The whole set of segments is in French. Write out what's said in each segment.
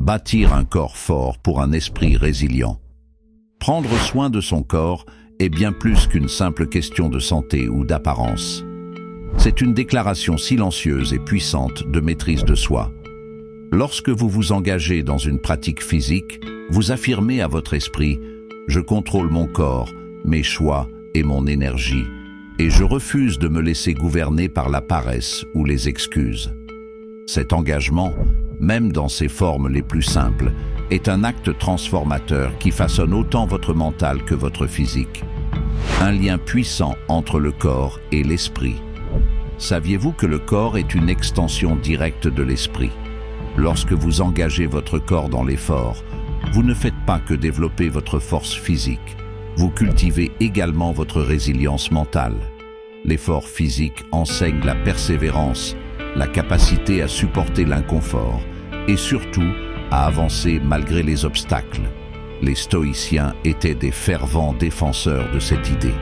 Bâtir un corps fort pour un esprit résilient. Prendre soin de son corps est bien plus qu'une simple question de santé ou d'apparence. C'est une déclaration silencieuse et puissante de maîtrise de soi. Lorsque vous vous engagez dans une pratique physique, vous affirmez à votre esprit « Je contrôle mon corps, mes choix et mon énergie, et je refuse de me laisser gouverner par la paresse ou les excuses. » Cet engagement, même dans ses formes les plus simples, est un acte transformateur qui façonne autant votre mental que votre physique. Un lien puissant entre le corps et l'esprit. Saviez-vous que le corps est une extension directe de l'esprit? Lorsque vous engagez votre corps dans l'effort, vous ne faites pas que développer votre force physique, vous cultivez également votre résilience mentale. L'effort physique enseigne la persévérance, la capacité à supporter l'inconfort et surtout à avancer malgré les obstacles. Les stoïciens étaient des fervents défenseurs de cette idée.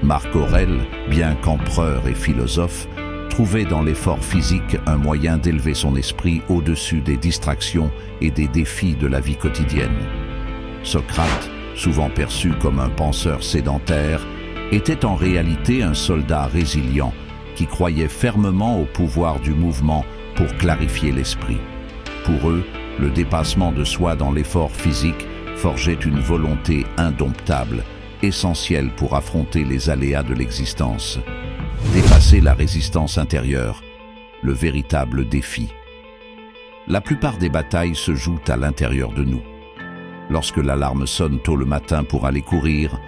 Marc Aurèle, bien qu'empereur et philosophe, trouvait dans l'effort physique un moyen d'élever son esprit au-dessus des distractions et des défis de la vie quotidienne. Socrate, souvent perçu comme un penseur sédentaire, était en réalité un soldat résilient qui croyait fermement au pouvoir du mouvement pour clarifier l'esprit. Pour eux, le dépassement de soi dans l'effort physique forgeait une volonté indomptable, essentielle pour affronter les aléas de l'existence. Dépasser la résistance intérieure, le véritable défi. La plupart des batailles se jouent à l'intérieur de nous. Lorsque l'alarme sonne tôt le matin pour aller courir,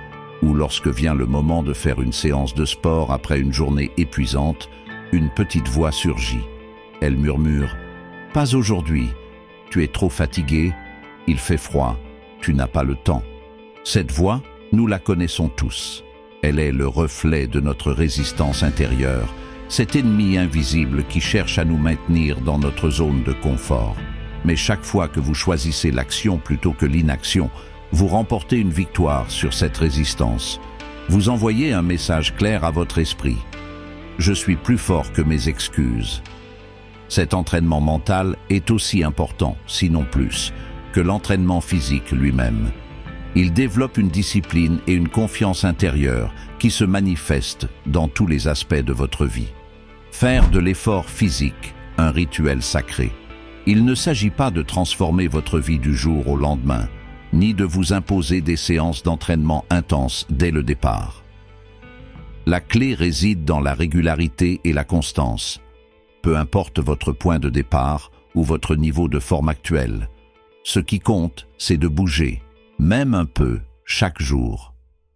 ou lorsque vient le moment de faire une séance de sport après une journée épuisante, une petite voix surgit. Elle murmure « Pas aujourd'hui, tu es trop fatigué, il fait froid, tu n'as pas le temps. » Cette voix, nous la connaissons tous. Elle est le reflet de notre résistance intérieure, cet ennemi invisible qui cherche à nous maintenir dans notre zone de confort. Mais chaque fois que vous choisissez l'action plutôt que l'inaction, vous remportez une victoire sur cette résistance. Vous envoyez un message clair à votre esprit. Je suis plus fort que mes excuses. Cet entraînement mental est aussi important, sinon plus, que l'entraînement physique lui-même. Il développe une discipline et une confiance intérieure qui se manifestent dans tous les aspects de votre vie. Faire de l'effort physique un rituel sacré. Il ne s'agit pas de transformer votre vie du jour au lendemain, ni de vous imposer des séances d'entraînement intenses dès le départ. La clé réside dans la régularité et la constance. Peu importe votre point de départ ou votre niveau de forme actuel, ce qui compte, c'est de bouger, même un peu, chaque jour.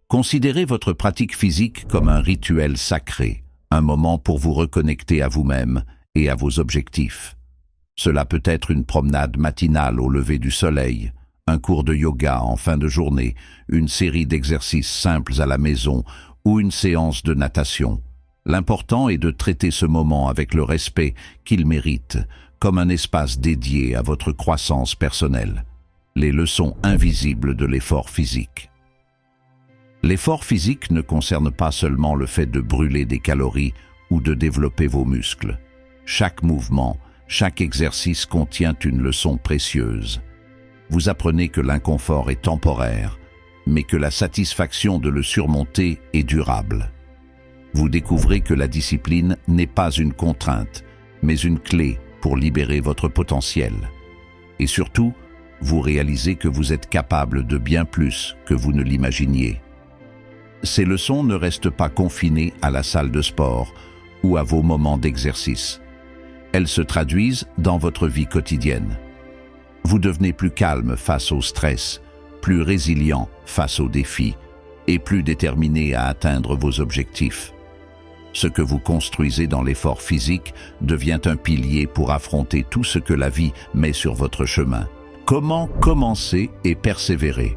Considérez votre pratique physique comme un rituel sacré, un moment pour vous reconnecter à vous-même et à vos objectifs. Cela peut être une promenade matinale au lever du soleil, un cours de yoga en fin de journée, une série d'exercices simples à la maison ou une séance de natation. L'important est de traiter ce moment avec le respect qu'il mérite, comme un espace dédié à votre croissance personnelle. Les leçons invisibles de l'effort physique. L'effort physique ne concerne pas seulement le fait de brûler des calories ou de développer vos muscles. Chaque mouvement, chaque exercice contient une leçon précieuse. Vous apprenez que l'inconfort est temporaire, mais que la satisfaction de le surmonter est durable. Vous découvrez que la discipline n'est pas une contrainte, mais une clé pour libérer votre potentiel. Et surtout, vous réalisez que vous êtes capable de bien plus que vous ne l'imaginiez. Ces leçons ne restent pas confinées à la salle de sport ou à vos moments d'exercice. Elles se traduisent dans votre vie quotidienne. Vous devenez plus calme face au stress, plus résilient face aux défis et plus déterminé à atteindre vos objectifs. Ce que vous construisez dans l'effort physique devient un pilier pour affronter tout ce que la vie met sur votre chemin. Comment commencer et persévérer?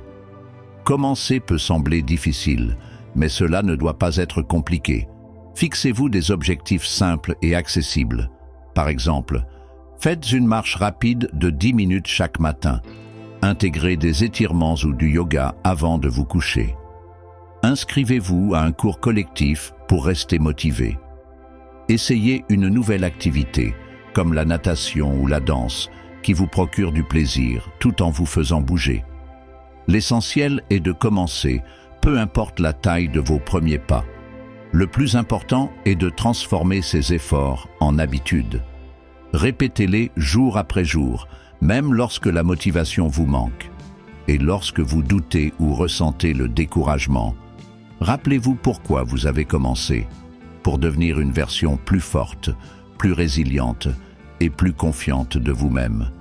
Commencer peut sembler difficile, mais cela ne doit pas être compliqué. Fixez-vous des objectifs simples et accessibles. Par exemple, faites une marche rapide de 10 minutes chaque matin. Intégrez des étirements ou du yoga avant de vous coucher. Inscrivez-vous à un cours collectif pour rester motivé. Essayez une nouvelle activité, comme la natation ou la danse, qui vous procure du plaisir tout en vous faisant bouger. L'essentiel est de commencer, peu importe la taille de vos premiers pas. Le plus important est de transformer ces efforts en habitudes. Répétez-les jour après jour, même lorsque la motivation vous manque. Et lorsque vous doutez ou ressentez le découragement, rappelez-vous pourquoi vous avez commencé, pour devenir une version plus forte, plus résiliente et plus confiante de vous-même.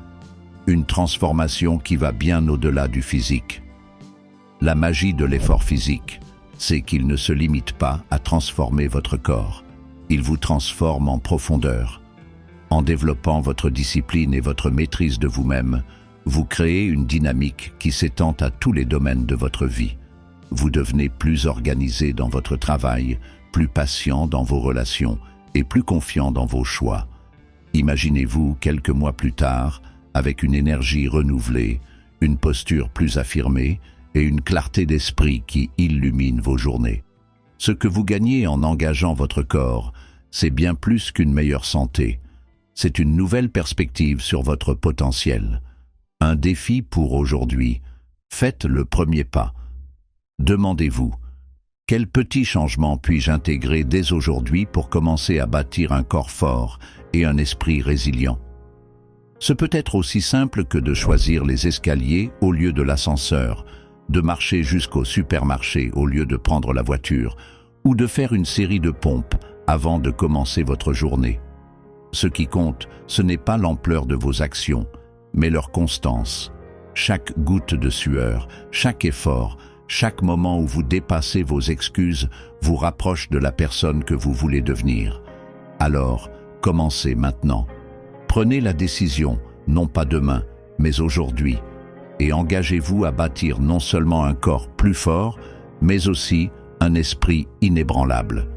Une transformation qui va bien au-delà du physique. La magie de l'effort physique, c'est qu'il ne se limite pas à transformer votre corps. Il vous transforme en profondeur. En développant votre discipline et votre maîtrise de vous-même, vous créez une dynamique qui s'étend à tous les domaines de votre vie. Vous devenez plus organisé dans votre travail, plus patient dans vos relations et plus confiant dans vos choix. Imaginez-vous quelques mois plus tard, avec une énergie renouvelée, une posture plus affirmée et une clarté d'esprit qui illumine vos journées. Ce que vous gagnez en engageant votre corps, c'est bien plus qu'une meilleure santé. C'est une nouvelle perspective sur votre potentiel. Un défi pour aujourd'hui. Faites le premier pas. Demandez-vous, quel petit changement puis-je intégrer dès aujourd'hui pour commencer à bâtir un corps fort et un esprit résilient? Ce peut être aussi simple que de choisir les escaliers au lieu de l'ascenseur, de marcher jusqu'au supermarché au lieu de prendre la voiture, ou de faire une série de pompes avant de commencer votre journée. Ce qui compte, ce n'est pas l'ampleur de vos actions, mais leur constance. Chaque goutte de sueur, chaque effort, chaque moment où vous dépassez vos excuses vous rapproche de la personne que vous voulez devenir. Alors, commencez maintenant. Prenez la décision, non pas demain, mais aujourd'hui, et engagez-vous à bâtir non seulement un corps plus fort, mais aussi un esprit inébranlable.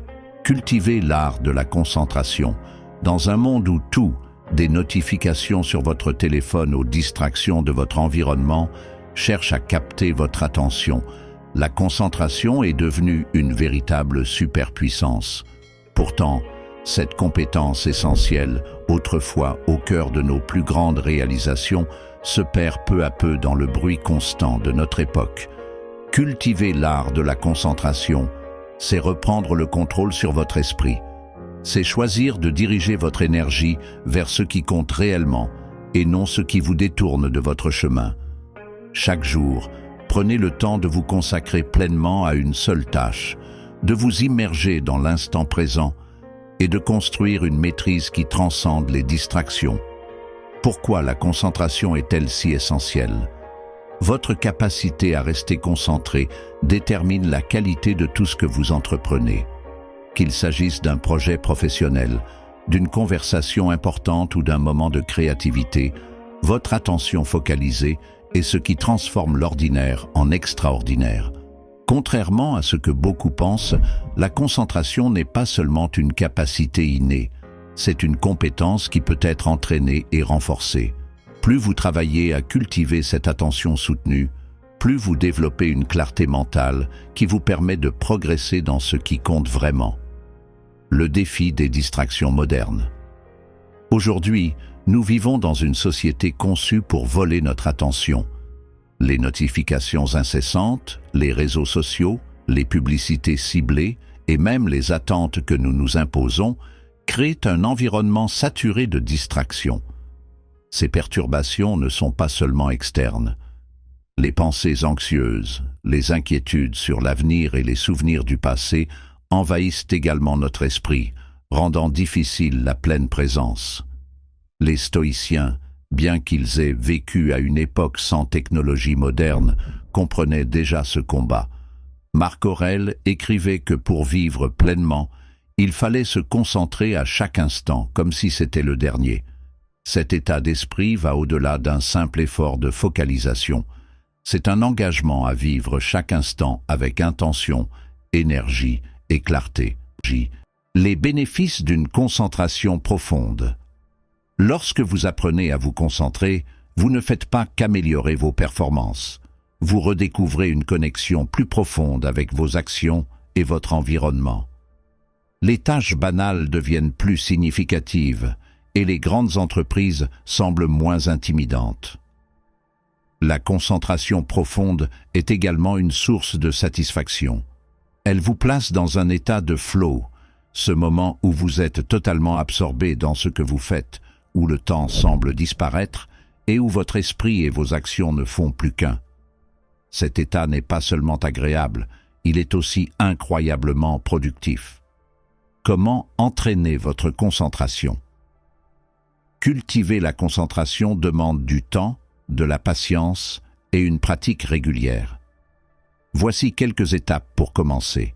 Cultivez l'art de la concentration. Dans un monde où tout, des notifications sur votre téléphone aux distractions de votre environnement, cherche à capter votre attention, la concentration est devenue une véritable superpuissance. Pourtant, cette compétence essentielle, autrefois au cœur de nos plus grandes réalisations, se perd peu à peu dans le bruit constant de notre époque. Cultiver l'art de la concentration, c'est reprendre le contrôle sur votre esprit. C'est choisir de diriger votre énergie vers ce qui compte réellement et non ce qui vous détourne de votre chemin. Chaque jour, prenez le temps de vous consacrer pleinement à une seule tâche, de vous immerger dans l'instant présent et de construire une maîtrise qui transcende les distractions. Pourquoi la concentration est-elle si essentielle? Votre capacité à rester concentré détermine la qualité de tout ce que vous entreprenez. Qu'il s'agisse d'un projet professionnel, d'une conversation importante ou d'un moment de créativité, votre attention focalisée est ce qui transforme l'ordinaire en extraordinaire. Contrairement à ce que beaucoup pensent, la concentration n'est pas seulement une capacité innée, c'est une compétence qui peut être entraînée et renforcée. Plus vous travaillez à cultiver cette attention soutenue, plus vous développez une clarté mentale qui vous permet de progresser dans ce qui compte vraiment. Le défi des distractions modernes. Aujourd'hui, nous vivons dans une société conçue pour voler notre attention. Les notifications incessantes, les réseaux sociaux, les publicités ciblées et même les attentes que nous nous imposons créent un environnement saturé de distractions. Ces perturbations ne sont pas seulement externes. Les pensées anxieuses, les inquiétudes sur l'avenir et les souvenirs du passé envahissent également notre esprit, rendant difficile la pleine présence. Les stoïciens, bien qu'ils aient vécu à une époque sans technologie moderne, comprenaient déjà ce combat. Marc Aurèle écrivait que pour vivre pleinement, il fallait se concentrer à chaque instant, comme si c'était le dernier. Cet état d'esprit va au-delà d'un simple effort de focalisation. C'est un engagement à vivre chaque instant avec intention, énergie et clarté. Les bénéfices d'une concentration profonde. Lorsque vous apprenez à vous concentrer, vous ne faites pas qu'améliorer vos performances. Vous redécouvrez une connexion plus profonde avec vos actions et votre environnement. Les tâches banales deviennent plus significatives et les grandes entreprises semblent moins intimidantes. La concentration profonde est également une source de satisfaction. Elle vous place dans un état de flow, ce moment où vous êtes totalement absorbé dans ce que vous faites, où le temps semble disparaître et où votre esprit et vos actions ne font plus qu'un. Cet état n'est pas seulement agréable, il est aussi incroyablement productif. Comment entraîner votre concentration? Cultiver la concentration demande du temps, de la patience et une pratique régulière. Voici quelques étapes pour commencer.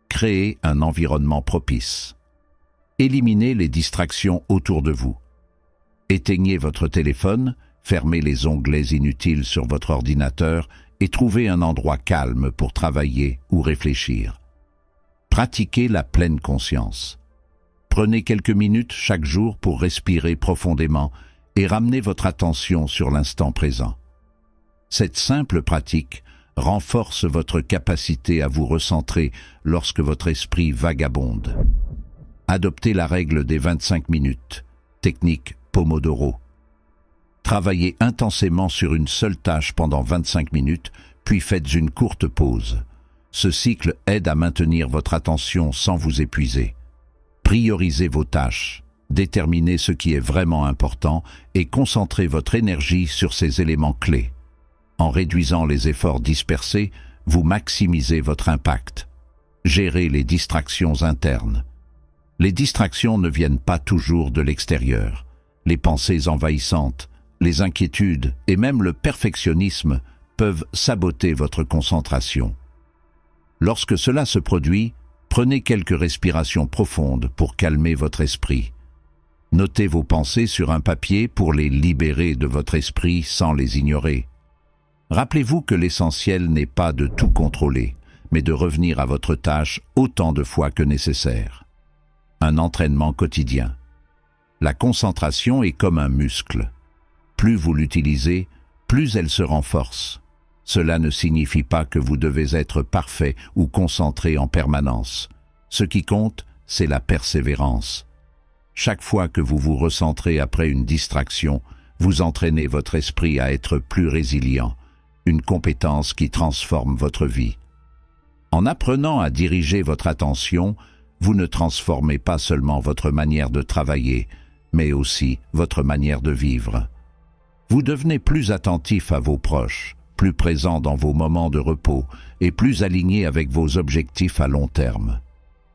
Créez un environnement propice. Éliminez les distractions autour de vous. Éteignez votre téléphone, fermez les onglets inutiles sur votre ordinateur et trouvez un endroit calme pour travailler ou réfléchir. Pratiquez la pleine conscience. Prenez quelques minutes chaque jour pour respirer profondément et ramenez votre attention sur l'instant présent. Cette simple pratique renforce votre capacité à vous recentrer lorsque votre esprit vagabonde. Adoptez la règle des 25 minutes, technique Pomodoro. Travaillez intensément sur une seule tâche pendant 25 minutes, puis faites une courte pause. Ce cycle aide à maintenir votre attention sans vous épuiser. Priorisez vos tâches. Déterminez ce qui est vraiment important et concentrez votre énergie sur ces éléments clés. En réduisant les efforts dispersés, vous maximisez votre impact. Gérez les distractions internes. Les distractions ne viennent pas toujours de l'extérieur. Les pensées envahissantes, les inquiétudes et même le perfectionnisme peuvent saboter votre concentration. Lorsque cela se produit, prenez quelques respirations profondes pour calmer votre esprit. Notez vos pensées sur un papier pour les libérer de votre esprit sans les ignorer. Rappelez-vous que l'essentiel n'est pas de tout contrôler, mais de revenir à votre tâche autant de fois que nécessaire. Un entraînement quotidien. La concentration est comme un muscle. Plus vous l'utilisez, plus elle se renforce. Cela ne signifie pas que vous devez être parfait ou concentré en permanence. Ce qui compte, c'est la persévérance. Chaque fois que vous vous recentrez après une distraction, vous entraînez votre esprit à être plus résilient, une compétence qui transforme votre vie. En apprenant à diriger votre attention, vous ne transformez pas seulement votre manière de travailler, mais aussi votre manière de vivre. Vous devenez plus attentif à vos proches, plus présent dans vos moments de repos et plus aligné avec vos objectifs à long terme.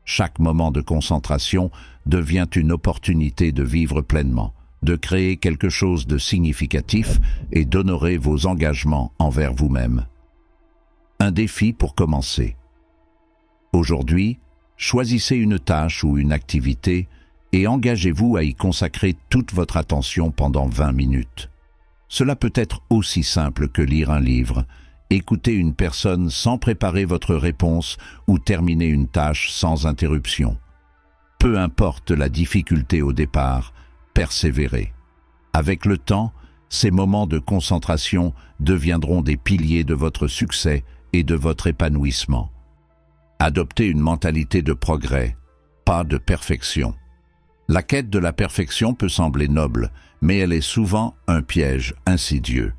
Chaque moment de concentration devient une opportunité de vivre pleinement, de créer quelque chose de significatif et d'honorer vos engagements envers vous-même. Un défi pour commencer. Aujourd'hui, choisissez une tâche ou une activité et engagez-vous à y consacrer toute votre attention pendant 20 minutes. Cela peut être aussi simple que lire un livre, écouter une personne sans préparer votre réponse ou terminer une tâche sans interruption. Peu importe la difficulté au départ, persévérez. Avec le temps, ces moments de concentration deviendront des piliers de votre succès et de votre épanouissement. Adoptez une mentalité de progrès, pas de perfection. La quête de la perfection peut sembler noble, mais elle est souvent un piège insidieux.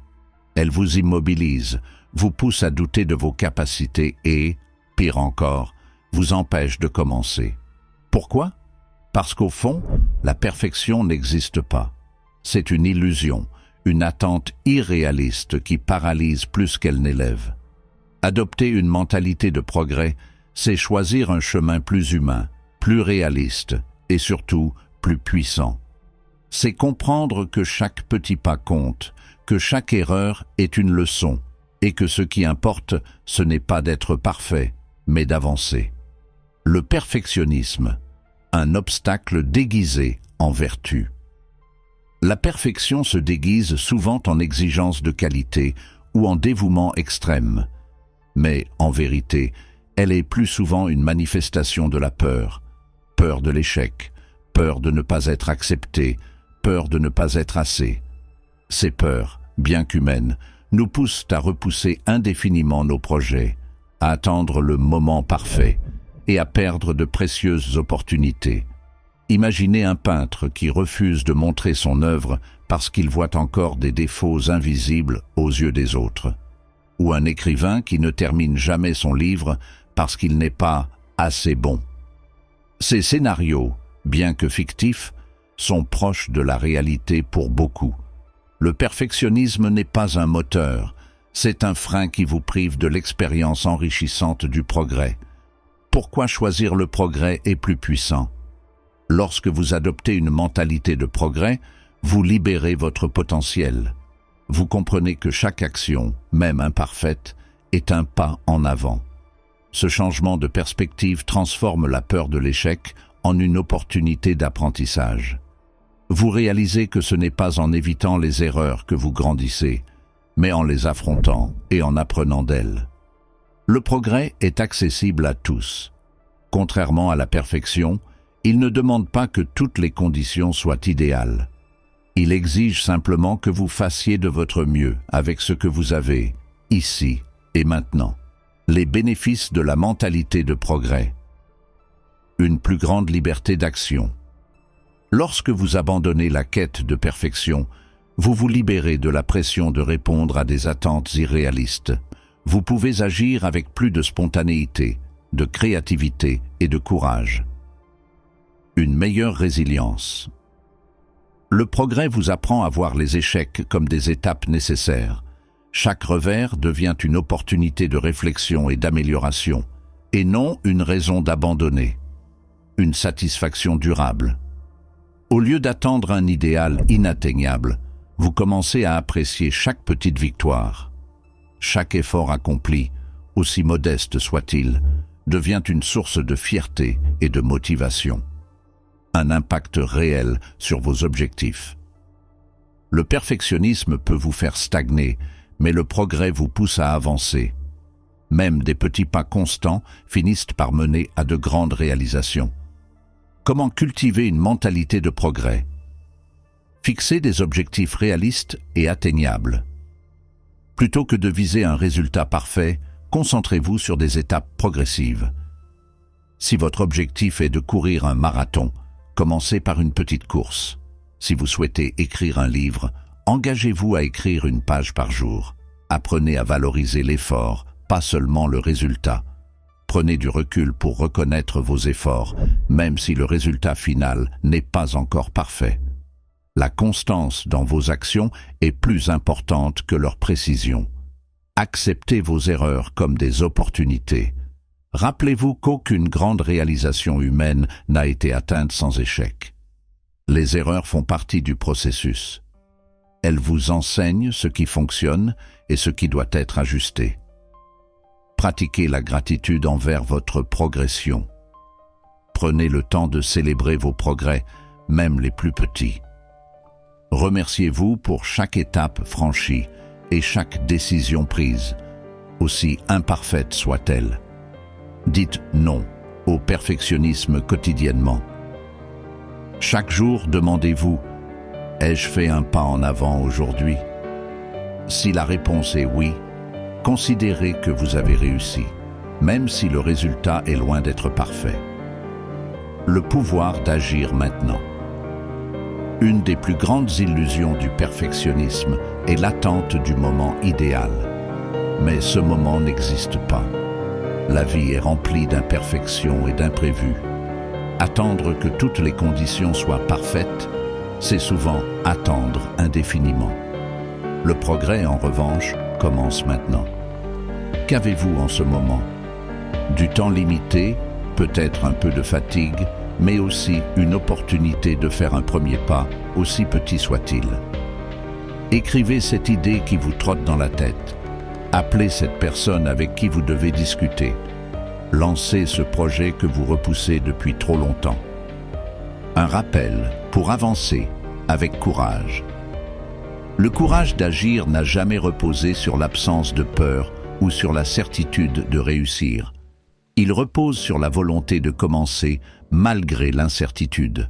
Elle vous immobilise, vous pousse à douter de vos capacités et, pire encore, vous empêche de commencer. Pourquoi? Parce qu'au fond, la perfection n'existe pas. C'est une illusion, une attente irréaliste qui paralyse plus qu'elle n'élève. Adopter une mentalité de progrès, c'est choisir un chemin plus humain, plus réaliste et surtout plus puissant. C'est comprendre que chaque petit pas compte, que chaque erreur est une leçon, et que ce qui importe, ce n'est pas d'être parfait, mais d'avancer. Le perfectionnisme, un obstacle déguisé en vertu. La perfection se déguise souvent en exigence de qualité ou en dévouement extrême. Mais, en vérité, elle est plus souvent une manifestation de la peur. Peur de l'échec, peur de ne pas être accepté, peur de ne pas être assez. Ces peurs, bien qu'humaines, nous poussent à repousser indéfiniment nos projets, à attendre le moment parfait et à perdre de précieuses opportunités. Imaginez un peintre qui refuse de montrer son œuvre parce qu'il voit encore des défauts invisibles aux yeux des autres. Ou un écrivain qui ne termine jamais son livre parce qu'il n'est pas assez bon. Ces scénarios, bien que fictifs, sont proches de la réalité pour beaucoup. Le perfectionnisme n'est pas un moteur, c'est un frein qui vous prive de l'expérience enrichissante du progrès. Pourquoi choisir le progrès est plus puissant? Lorsque vous adoptez une mentalité de progrès, vous libérez votre potentiel. Vous comprenez que chaque action, même imparfaite, est un pas en avant. Ce changement de perspective transforme la peur de l'échec en une opportunité d'apprentissage. Vous réalisez que ce n'est pas en évitant les erreurs que vous grandissez, mais en les affrontant et en apprenant d'elles. Le progrès est accessible à tous. Contrairement à la perfection, il ne demande pas que toutes les conditions soient idéales. Il exige simplement que vous fassiez de votre mieux avec ce que vous avez, ici et maintenant. Les bénéfices de la mentalité de progrès. Une plus grande liberté d'action. Lorsque vous abandonnez la quête de perfection, vous vous libérez de la pression de répondre à des attentes irréalistes. Vous pouvez agir avec plus de spontanéité, de créativité et de courage. Une meilleure résilience. Le progrès vous apprend à voir les échecs comme des étapes nécessaires. Chaque revers devient une opportunité de réflexion et d'amélioration, et non une raison d'abandonner. Une satisfaction durable. Au lieu d'attendre un idéal inatteignable, vous commencez à apprécier chaque petite victoire. Chaque effort accompli, aussi modeste soit-il, devient une source de fierté et de motivation. Un impact réel sur vos objectifs. Le perfectionnisme peut vous faire stagner, mais le progrès vous pousse à avancer. Même des petits pas constants finissent par mener à de grandes réalisations. Comment cultiver une mentalité de progrès? Fixez des objectifs réalistes et atteignables. Plutôt que de viser un résultat parfait, concentrez-vous sur des étapes progressives. Si votre objectif est de courir un marathon, commencez par une petite course. Si vous souhaitez écrire un livre, engagez-vous à écrire une page par jour. Apprenez à valoriser l'effort, pas seulement le résultat. Prenez du recul pour reconnaître vos efforts, même si le résultat final n'est pas encore parfait. La constance dans vos actions est plus importante que leur précision. Acceptez vos erreurs comme des opportunités. Rappelez-vous qu'aucune grande réalisation humaine n'a été atteinte sans échec. Les erreurs font partie du processus. Elles vous enseignent ce qui fonctionne et ce qui doit être ajusté. Pratiquez la gratitude envers votre progression. Prenez le temps de célébrer vos progrès, même les plus petits. Remerciez-vous pour chaque étape franchie et chaque décision prise, aussi imparfaite soit-elle. Dites non au perfectionnisme quotidiennement. Chaque jour, demandez-vous: ai-je fait un pas en avant aujourd'hui? Si la réponse est oui, considérez que vous avez réussi, même si le résultat est loin d'être parfait. Le pouvoir d'agir maintenant. Une des plus grandes illusions du perfectionnisme est l'attente du moment idéal. Mais ce moment n'existe pas. La vie est remplie d'imperfections et d'imprévus. Attendre que toutes les conditions soient parfaites, c'est souvent attendre indéfiniment. Le progrès, en revanche, commence maintenant. Qu'avez-vous en ce moment? Du temps limité, peut-être un peu de fatigue, mais aussi une opportunité de faire un premier pas, aussi petit soit-il. Écrivez cette idée qui vous trotte dans la tête. Appelez cette personne avec qui vous devez discuter. Lancez ce projet que vous repoussez depuis trop longtemps. Un rappel pour avancer avec courage. Le courage d'agir n'a jamais reposé sur l'absence de peur ou sur la certitude de réussir. Il repose sur la volonté de commencer malgré l'incertitude.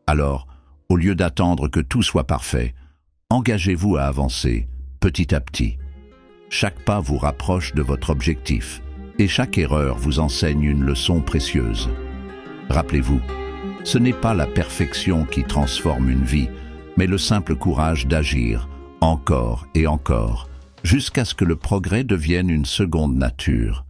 Alors, au lieu d'attendre que tout soit parfait, engagez-vous à avancer petit à petit. Chaque pas vous rapproche de votre objectif et chaque erreur vous enseigne une leçon précieuse. Rappelez-vous, Ce n'est pas la perfection qui transforme une vie, mais le simple courage d'agir, encore et encore, jusqu'à ce que le progrès devienne une seconde nature.